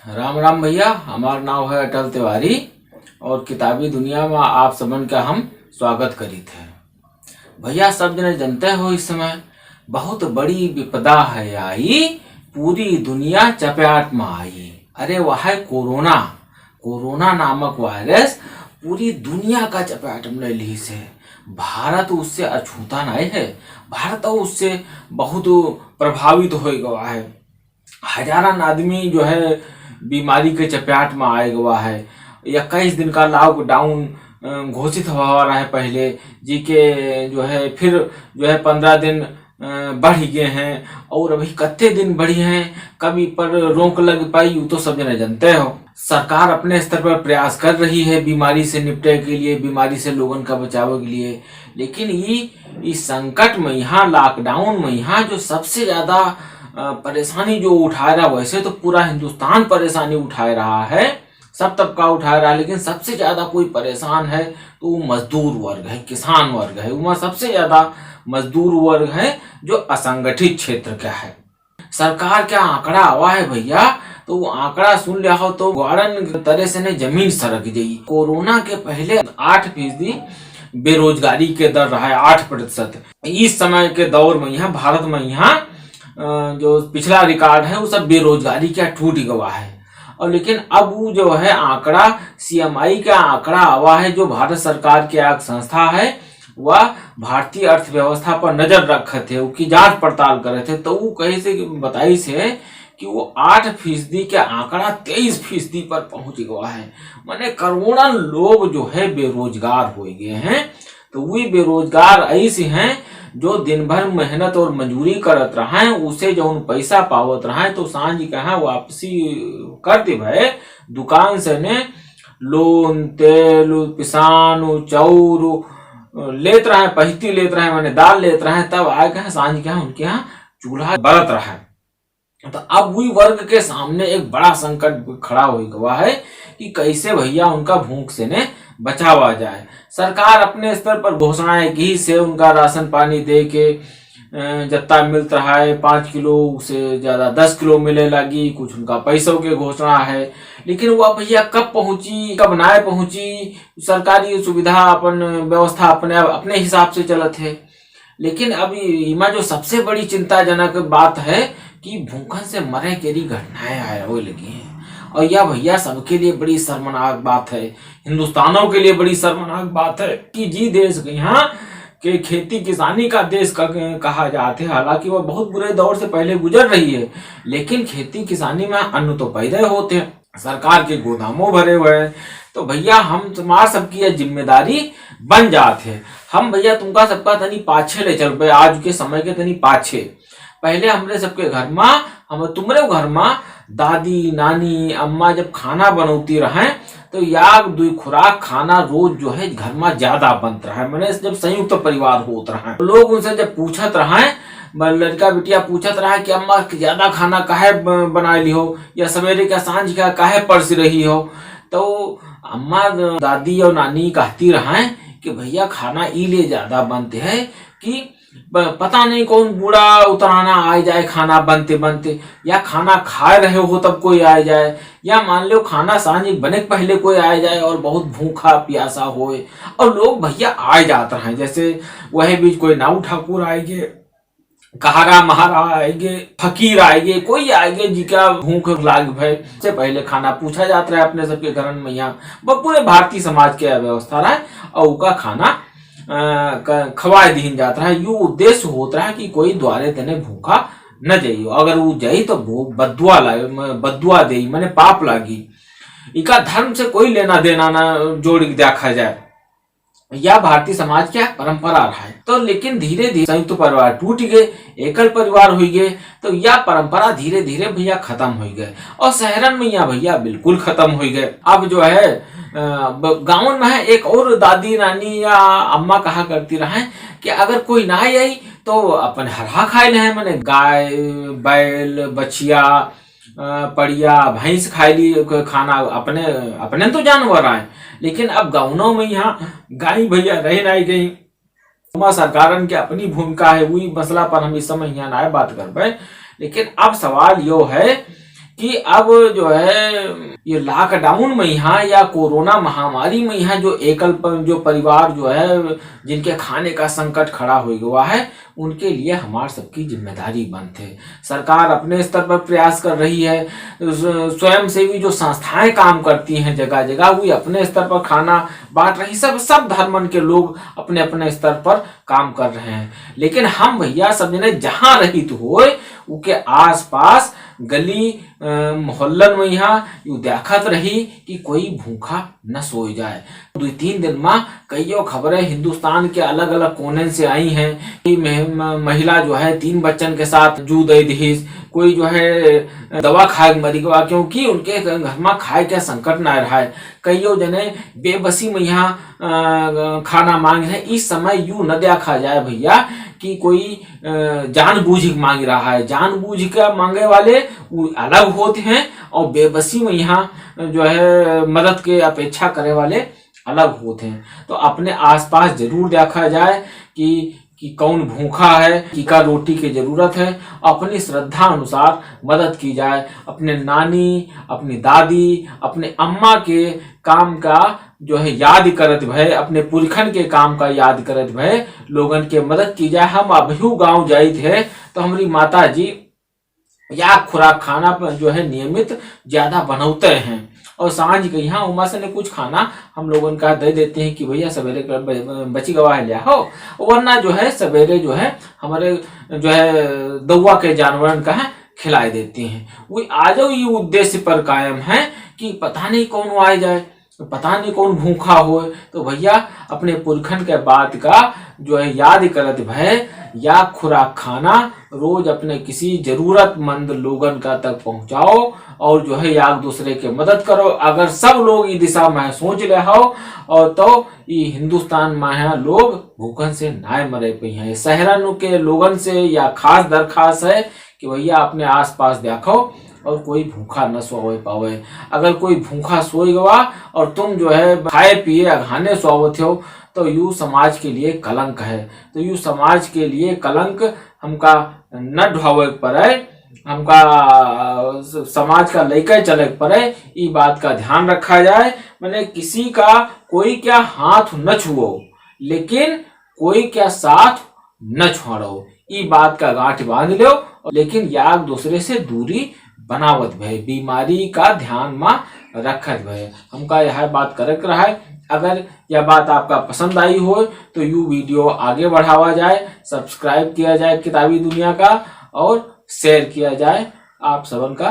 राम राम भैया। हमारा नाम है अटल तिवारी और किताबी दुनिया में आप सबन का हम स्वागत करी थे। भैया सब जने जानते हो इस समय बहुत बड़ी विपदा है आई, पूरी दुनिया चपेट में आई। अरे वह है कोरोना। कोरोना नामक वायरस पूरी दुनिया का चपेट में ले ली से। भारत उससे अछूता नहीं है। भारत तो उससे बहुत प्रभावित हो गया है। हजारन आदमी जो है बीमारी के चपेट में आए हुआ है। 21 दिन का लॉकडाउन घोषित हुआ रहा है पहले जी के, जो है फिर जो है 15 दिन बढ़ गए हैं और अभी कत्ते दिन बढ़ी हैं, कभी पर रोक लग पाई वो तो सब जने जानते हो। सरकार अपने स्तर पर प्रयास कर रही है बीमारी से निपटने के लिए, बीमारी से लोगों का बचाव के लिए। लेकिन ये इस संकट में, यहाँ लॉकडाउन में, यहाँ जो सबसे ज्यादा परेशानी जो उठा रहा, वैसे तो पूरा हिंदुस्तान परेशानी उठा रहा है, सब तबका उठा रहा है, लेकिन सबसे ज्यादा कोई परेशान है तो वो मजदूर वर्ग है, किसान वर्ग है। वहाँ सबसे ज्यादा मजदूर वर्ग है जो असंगठित क्षेत्र का है। सरकार का आंकड़ा आवा है भैया, तो वो आंकड़ा सुन लिया हो तो गार्डन तरह से ने जमीन सरक गई। कोरोना के पहले 8% बेरोजगारी के दर रहा है, 8%। इस समय के दौर में यहाँ भारत में, यहाँ जो पिछला रिकॉर्ड है वो सब बेरोजगारी का टूट गया है। और लेकिन अब वो जो है आंकड़ा, सीएमआई का आंकड़ा आवा है, जो भारत सरकार की एक संस्था है, वह भारतीय अर्थव्यवस्था पर नजर रखे थे, उसकी जांच पड़ताल करे थे। तो वो कहीं से बताई से कि वो 8% का आंकड़ा 23% पर पहुंच गया है। माने करोड़ों लोग जो है बेरोजगार हो गए हैं। तो वही बेरोजगार ऐसे हैं जो दिन भर मेहनत और मजदूरी करत रहे, उसे जो पैसा पावत रहे तो सांझ कहा वापसी कर दे भाई दुकान से ने लोन तेल पिसान चाउर लेत रहे, पहती लेत रहे, मैंने दाल लेत रहे, तब आए कहा सांझ कहा उनके यहाँ चूल्हा बरत रहा है। तो अब वही वर्ग के सामने एक बड़ा संकट खड़ा हो गया है कि कैसे भैया उनका भूख से ने बचावा जाए। सरकार अपने स्तर पर घोषणाएं की से उनका राशन पानी दे के जत्ता मिलत रहा है, 5 किलो से ज्यादा 10 किलो मिले लगी, कुछ उनका पैसों के घोषणा है। लेकिन वह भैया कब पहुंची कब ना पहुंची, सरकारी सुविधा अपन व्यवस्था अपने हिसाब से चलत है। लेकिन अब इमा जो सबसे बड़ी चिंताजनक बात है कि भूखन से मरे के घटनाएं आए हो लगी हैं। और यह भैया सबके लिए बड़ी शर्मनाक बात है, हिंदुस्तानों के लिए बड़ी शर्मनाक बात है कि जी देश यहाँ के खेती किसानी का देश कहा जाता है। हालांकि वह बहुत बुरे दौर से पहले गुजर रही है, लेकिन खेती किसानी में अन्न तो पैदा होते हैं, सरकार के गोदामों भरे हुए हैं। तो भैया हम तुम्हार सबकी जिम्मेदारी बन जाते हैं। हम भैया तुमका सबका तनी पाछे ले चल, आज के समय के तनी पाछे। पहले हमरे सबके घर में, हम तुम्हारे घर में दादी नानी अम्मा जब खाना बनौती रहे तो याग 2 खुराक खाना रोज जो है घर में ज्यादा बनता रहा है। मैंने जब संयुक्त परिवार होता रहा, लोग उनसे जब पूछत रहे, लड़का बिटिया पूछत रहा कि अम्मा ज्यादा खाना काहे बना ली हो, या सवेरे का सांझ का काहे परस रही हो, तो अम्मा दादी और नानी कहती रहे कि भैया खाना इलिए ज्यादा बनते हैं कि पता नहीं कौन बूढ़ा उतराना आ जाए खाना बनते बनते, या खाना खा रहे हो तब कोई आ जाए, या मान लो खाना सांझ बने पहले कोई आ जाए और बहुत भूखा प्यासा होए, और लोग भैया आ जाते हैं। जैसे वह बीच कोई नाऊ ठाकुर आएंगे, कहारा महारा आएंगे, फकीर आएंगे, कोई आएंगे जिका भूख लाग भय से पहले खाना पूछा जाता है अपने सबके घर में। यहाँ पूरे भारतीय समाज के व्यवस्था रहा है और उनका खाना खवाए दीन जाता है। यू उद्देश्य होता है कि कोई द्वारे तने भूखा न जाइयो, अगर वो जाई तो बदुआ दे, मैंने पाप लागी। इका धर्म से कोई लेना देना ना जोड़ देखा जाए, यह भारतीय समाज की परंपरा रहा है। तो लेकिन धीरे धीरे संयुक्त परिवार टूट गए, एकल परिवार हो गए, तो यह परंपरा धीरे धीरे भैया खत्म हो गए और शहरन में यह भैया बिल्कुल खत्म हो गए। अब जो है गाँव में है एक और दादी नानी या अम्मा कहा करती रहे कि अगर कोई ना आई तो अपन हरा खाए ले, मैंने गाय बैल बछिया पड़िया भैंस खाई ली खाना, अपने तो जानवर आए। लेकिन अब गाँवों में यहाँ गाय भैया रह नहीं गई। सरकार की अपनी भूमिका है, वही मसला पर हम इस समय यहाँ ना बात कर पाए। लेकिन अब सवाल यो है कि अब जो है ये लॉकडाउन में यहाँ या कोरोना महामारी में यहाँ जो जो परिवार जो है जिनके खाने का संकट खड़ा हो गया है, उनके लिए हमार सबकी जिम्मेदारी बनते है। सरकार अपने स्तर पर प्रयास कर रही है, स्वयं सेवी जो संस्थाएं काम करती हैं जगह जगह, वो अपने स्तर पर खाना बांट रही, सब धर्मन के लोग अपने अपने स्तर पर काम कर रहे हैं। लेकिन हम भैया सब जने जहां रहित होए उके आस पास गली मोहल्लन में यहाँ यू देखत रही कि कोई भूखा न सो जाए। 2-3 दिन में कईयों खबरें हिंदुस्तान के अलग अलग कोने से आई हैं कि महिला जो है 3 बच्चन के साथ जूझ रही, कोई जो है दवा खाए मरी गवा क्योंकि उनके घर में खाए के संकट न रहा है। कईयों जने बेबसी में यहाँ खाना मांग रहे। इस समय यूं न देखा जाए भैया कि कोई जानबूझ के मांग रहा है। जानबूझ के मांगे वाले वो अलग होते हैं और बेबसी में यहाँ जो है मदद के अपेक्षा करे वाले अलग होते हैं। तो अपने आसपास जरूर देखा जाए कि कौन भूखा है, कि का रोटी की जरूरत है, अपनी श्रद्धा अनुसार मदद की जाए। अपने नानी, अपनी दादी, अपने अम्मा के काम का जो है याद करत भय, अपने पुरखन के काम का याद करत भय लोगन के मदद की जाए। हम अभी गांव जाए थे तो हमारी माता जी या खुराक खाना पर जो है नियमित ज्यादा बनाते हैं और सांझ के यहाँ उमा से ने कुछ खाना हम लोगों का दे देते हैं कि भैया सवेरे बची गवा लिया हो, वरना जो है सवेरे जो है हमारे जो है दौआ के जानवरन का है खिलाई देते हैं। वो आज ये उद्देश्य पर कायम है कि पता नहीं कौन आ जाए, पता नहीं कौन भूखा हो। तो भैया अपने पुरखन के बात का जो है याद करत भय या खुराक खाना रोज अपने किसी जरूरतमंद लोगन का तक पहुंचाओ और जो है एक दूसरे के मदद करो। अगर सब लोग इस दिशा में सोच रहे हो और तो ये हिंदुस्तान में लोग भूखन से ना मरे पे हैं। शहरन के लोगन से या खास दरखास्त है कि भैया अपने आसपास देखो और कोई भूखा न सोए पावे। अगर कोई भूखा सोए गवा और तुम जो है खाए पिए अघाने सोवत हो तो यू समाज के लिए कलंक है। तो यू समाज के लिए कलंक हमका न ढोवे पड़े, हमका समाज का लेकर चले पड़े। ये बात का ध्यान रखा जाए। मैंने किसी का कोई क्या हाथ न छुओ लेकिन कोई क्या साथ न छोड़ो, ये बात का गांठ बांध लो। लेकिन याक दूसरे से दूरी बनावत भय, बीमारी का ध्यान में रखत भय। हमका यह बात करक रहा है। अगर यह बात आपका पसंद आई हो तो यू वीडियो आगे बढ़ावा जाए, सब्सक्राइब किया जाए किताबी दुनिया का और शेयर किया जाए। आप सबन का